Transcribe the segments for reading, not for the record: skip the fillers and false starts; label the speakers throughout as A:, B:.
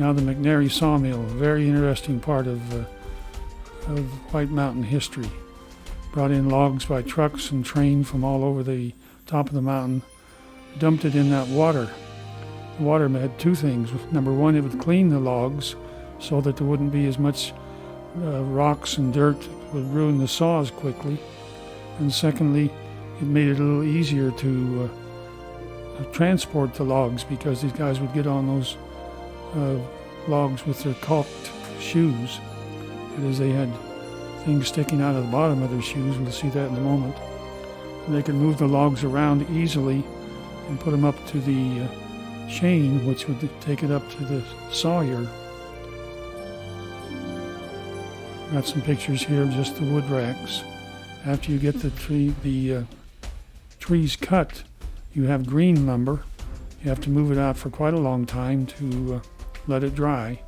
A: Now the McNary sawmill, a very interesting part of White Mountain history. Brought in logs by trucks and train from all over the top of the mountain, dumped it in that water. The water had two things. Number one, it would clean the logs so that there wouldn't be as much rocks and dirt that would ruin the saws quickly. And secondly, it made it a little easier to transport the logs, because these guys would get on those logs with their caulked shoes. That is, they had things sticking out of the bottom of their shoes. We'll see that in a moment. And they could move the logs around easily and put them up to the chain, which would take it up to the sawyer. Got some pictures here of just the wood racks. After you get the trees cut, you have green lumber. You have to move it out for quite a long time to let it dry,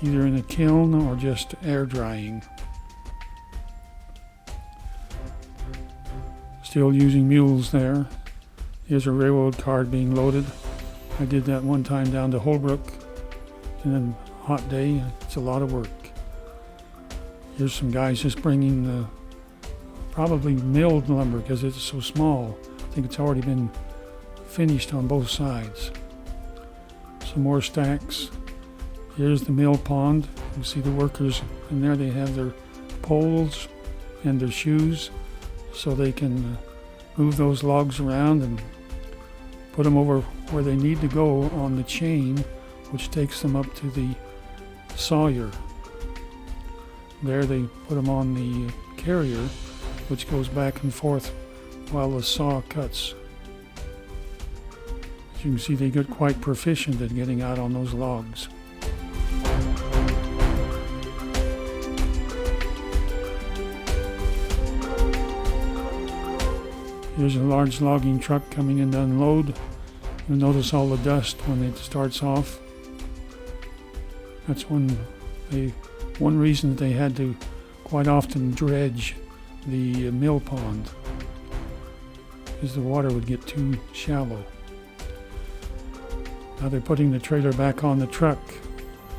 A: either in a kiln or just air drying. Still using mules there. Here's a railroad car being loaded. I did that one time down to Holbrook in a hot day. It's a lot of work. Here's some guys just bringing the probably milled lumber because it's so small. I think it's already been finished on both sides. Some more stacks. Here's the mill pond. You can see the workers in there. They have their poles and their shoes so they can move those logs around and put them over where they need to go on the chain, which takes them up to the sawyer. There they put them on the carrier, which goes back and forth while the saw cuts. As you can see, they get quite proficient at getting out on those logs. Here's a large logging truck coming in to unload. You'll notice all the dust when it starts off. That's one reason that they had to quite often dredge the mill pond, because the water would get too shallow. Now they're putting the trailer back on the truck.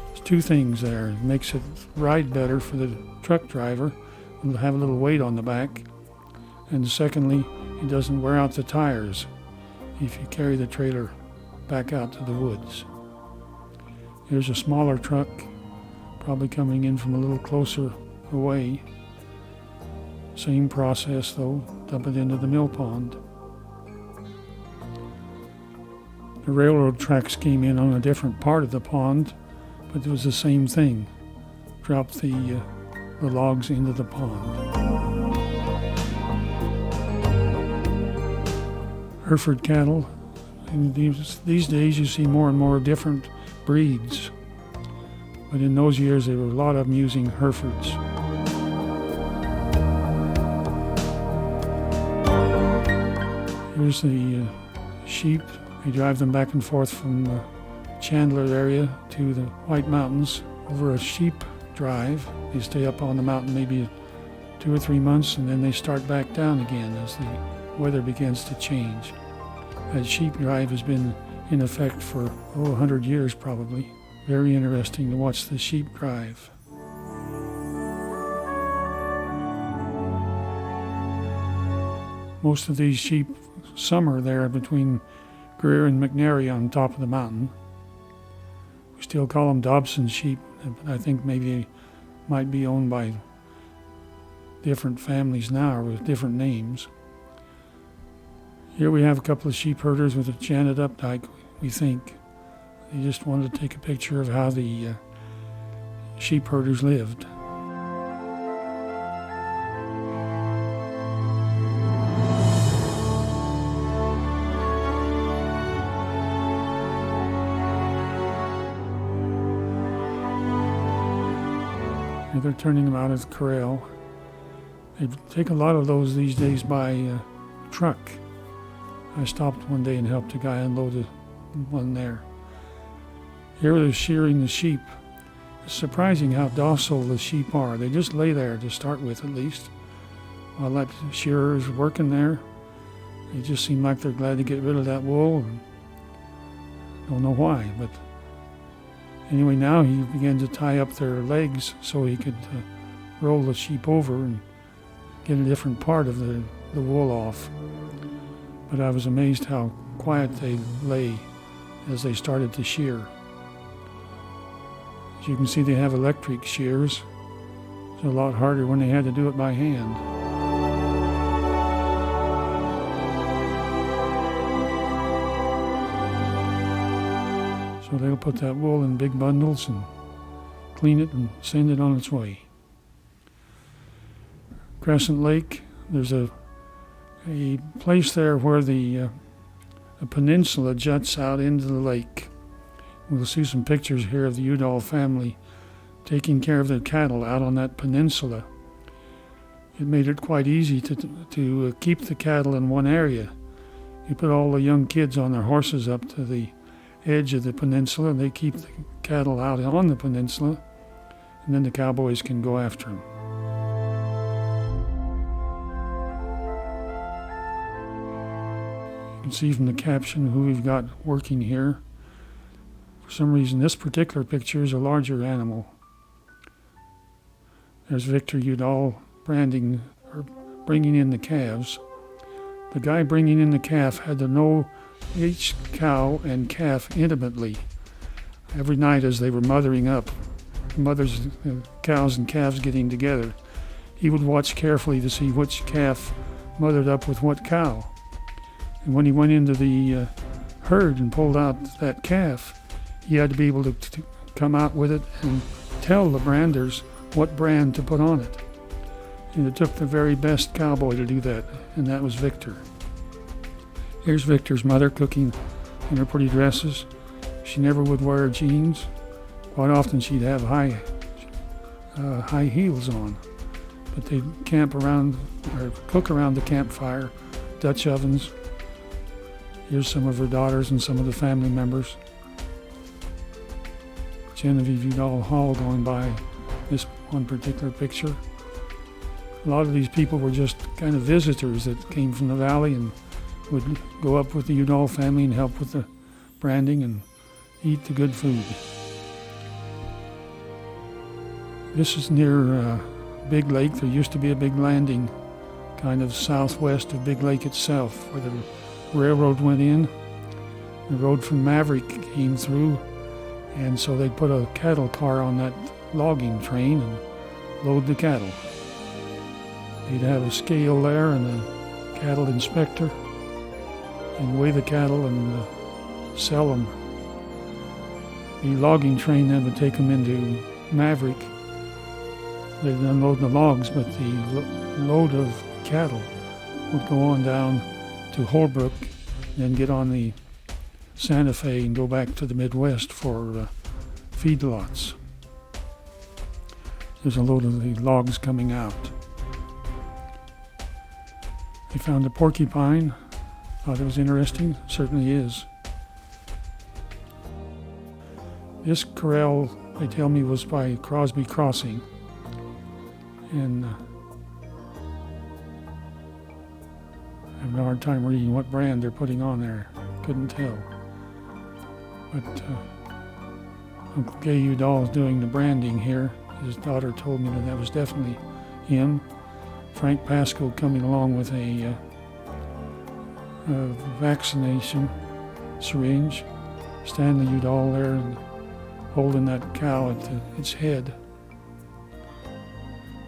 A: There's two things there. It makes it ride better for the truck driver. It'll have a little weight on the back. And secondly, it doesn't wear out the tires if you carry the trailer back out to the woods. Here's a smaller truck, probably coming in from a little closer away. Same process though, dump it into the mill pond. The railroad tracks came in on a different part of the pond, but it was the same thing. Drop the logs into the pond. Hereford cattle. And these days you see more and more different breeds, but in those years there were a lot of them using Herefords. Here's the sheep. They drive them back and forth from the Chandler area to the White Mountains over a sheep drive. They stay up on the mountain maybe 2 or 3 months, and then they start back down again as the weather begins to change. That sheep drive has been in effect for 100 years probably. Very interesting to watch the sheep drive. Most of these sheep summer there between Greer and McNary on top of the mountain. We still call them Dobson sheep, but I think maybe they might be owned by different families now or with different names. Here we have a couple of sheep herders with a Janet Updike, we think. They just wanted to take a picture of how the sheep herders lived. And they're turning them out of the corral. They take a lot of those these days by truck. I stopped one day and helped a guy unload one there. Here they're shearing the sheep. It's surprising how docile the sheep are. They just lay there to start with, at least. While that shearer is working there, they just seem like they're glad to get rid of that wool. Don't know why, but Anyway, now he began to tie up their legs so he could roll the sheep over and get a different part of the wool off. But I was amazed how quiet they lay as they started to shear. As you can see, they have electric shears. It's a lot harder when they had to do it by hand. So they'll put that wool in big bundles and clean it and send it on its way. Crescent Lake, there's a place there where a peninsula juts out into the lake. We'll see some pictures here of the Udall family taking care of their cattle out on that peninsula. It made it quite easy to keep the cattle in one area. You put all the young kids on their horses up to the edge of the peninsula, and they keep the cattle out on the peninsula, and then the cowboys can go after them. You can see from the caption who we've got working here. For some reason, this particular picture is a larger animal. There's Victor Udall branding or bringing in the calves. The guy bringing in the calf had to know each cow and calf intimately. Every night as they were mothering up, cows and calves getting together, he would watch carefully to see which calf mothered up with what cow. And when he went into the herd and pulled out that calf, he had to be able to come out with it and tell the branders what brand to put on it. And it took the very best cowboy to do that, and that was Victor. Here's Victor's mother cooking in her pretty dresses. She never would wear jeans. Quite often she'd have high heels on. But they'd camp around or cook around the campfire, Dutch ovens. Here's some of her daughters and some of the family members. Genevieve Udall Hall going by this one particular picture. A lot of these people were just kind of visitors that came from the valley and would go up with the Udall family and help with the branding and eat the good food. This is near Big Lake. There used to be a big landing kind of southwest of Big Lake itself where the railroad went in. The road from Maverick came through, and so they'd put a cattle car on that logging train and load the cattle. They'd have a scale there and a cattle inspector and weigh the cattle and sell them. The logging train then would take them into Maverick. They'd unload the logs, but the load of cattle would go on down to Holbrook, then get on the Santa Fe and go back to the Midwest for feedlots. There's a load of the logs coming out. They found a porcupine. Thought it was interesting. Certainly is. This corral, they tell me, was by Crosby Crossing. And I have a hard time reading what brand they're putting on there. Couldn't tell. But Uncle Gay Udall is doing the branding here. His daughter told me that was definitely him. Frank Pasco coming along with a vaccination syringe. Stanley Udall there and holding that cow at its head.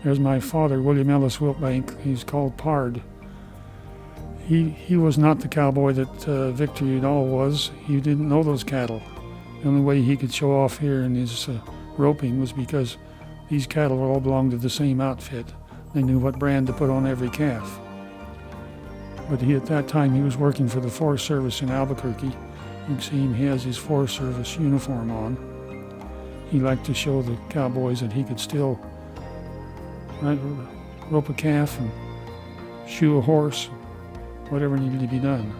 A: There's my father, William Ellis Wiltbank. He's called Pard. He was not the cowboy that Victor Udall was. He didn't know those cattle. The only way he could show off here in his roping was because these cattle all belonged to the same outfit. They knew what brand to put on every calf. But at that time he was working for the Forest Service in Albuquerque. You can see him, he has his Forest Service uniform on. He liked to show the cowboys that he could still rope a calf and shoe a horse, whatever needed to be done.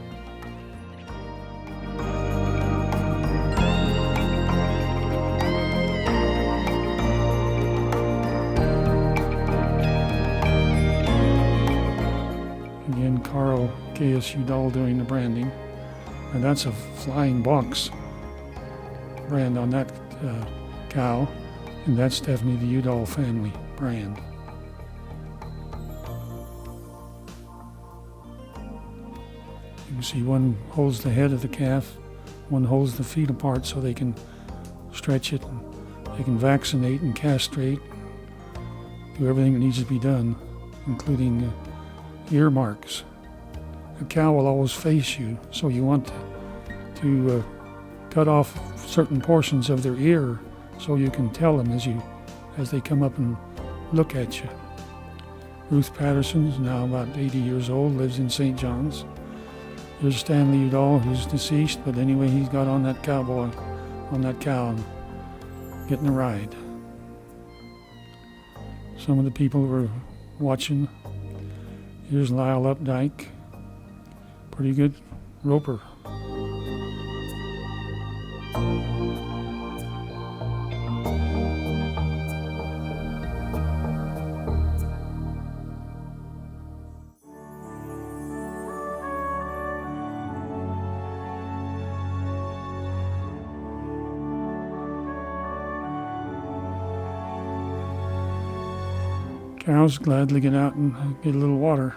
A: Again, Carl K.S. Udall doing the branding. And that's a flying box brand on that cow, and that's definitely the Udall family brand. You can see one holds the head of the calf, one holds the feet apart so they can stretch it, and they can vaccinate and castrate, do everything that needs to be done, including ear marks. A cow will always face you, so you want to cut off certain portions of their ear so you can tell them as they come up and look at you. Ruth Patterson is now about 80 years old, lives in St. John's. Here's Stanley Udall, who's deceased, but anyway, he's got on that cow, and getting a ride. Some of the people who were watching. Here's Lyle Updike, pretty good roper. Cows gladly get out and get a little water.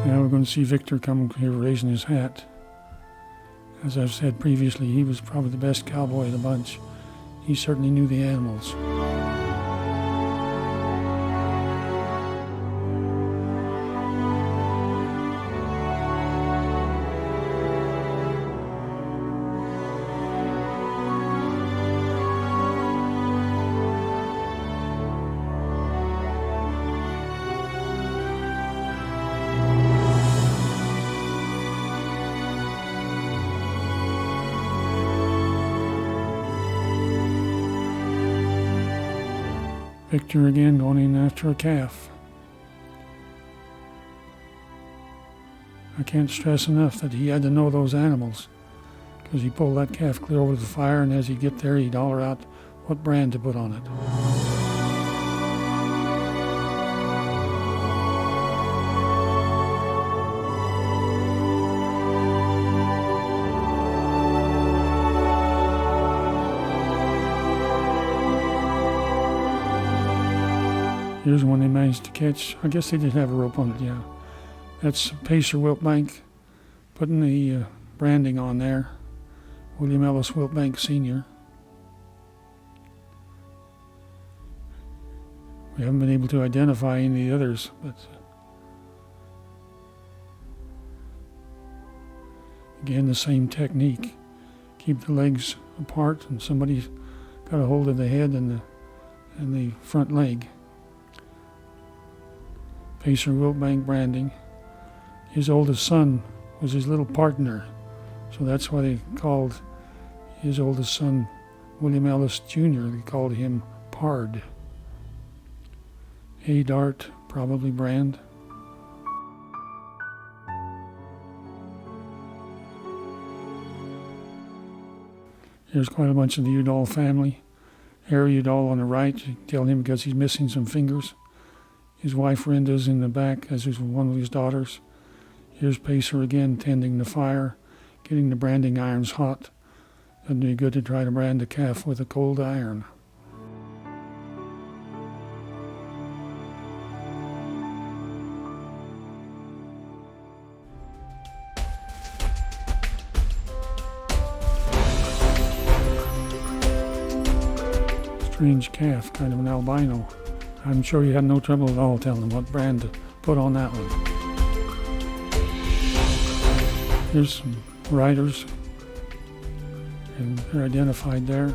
A: Now we're going to see Victor come here raising his hat. As I've said previously, he was probably the best cowboy of the bunch. He certainly knew the animals. Victor again going in after a calf. I can't stress enough that he had to know those animals, because he pulled that calf clear over the fire, and as he'd get there, he'd holler out what brand to put on it. Here's one they managed to catch. I guess they did have a rope on it, yeah. That's Pacer Wiltbank putting the branding on there. William Ellis Wiltbank Sr. We haven't been able to identify any of the others, but again, the same technique. Keep the legs apart, and somebody's got a hold of the head and the front leg. Pacer Wiltbank branding. His oldest son was his little partner, so that's why they called his oldest son William Ellis Jr. They called him Pard. A Dart, probably brand. Here's quite a bunch of the Udall family. Harry Udall on the right, you can tell him because he's missing some fingers. His wife Renda's in the back, as is one of his daughters. Here's Pacer again, tending the fire, getting the branding irons hot. Doesn't be good to try to brand a calf with a cold iron. Strange calf, kind of an albino. I'm sure you had no trouble at all telling them what brand to put on that one. Here's some riders, and they're identified there.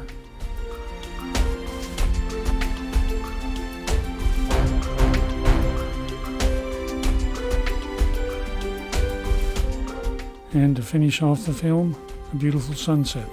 A: And to finish off the film, a beautiful sunset.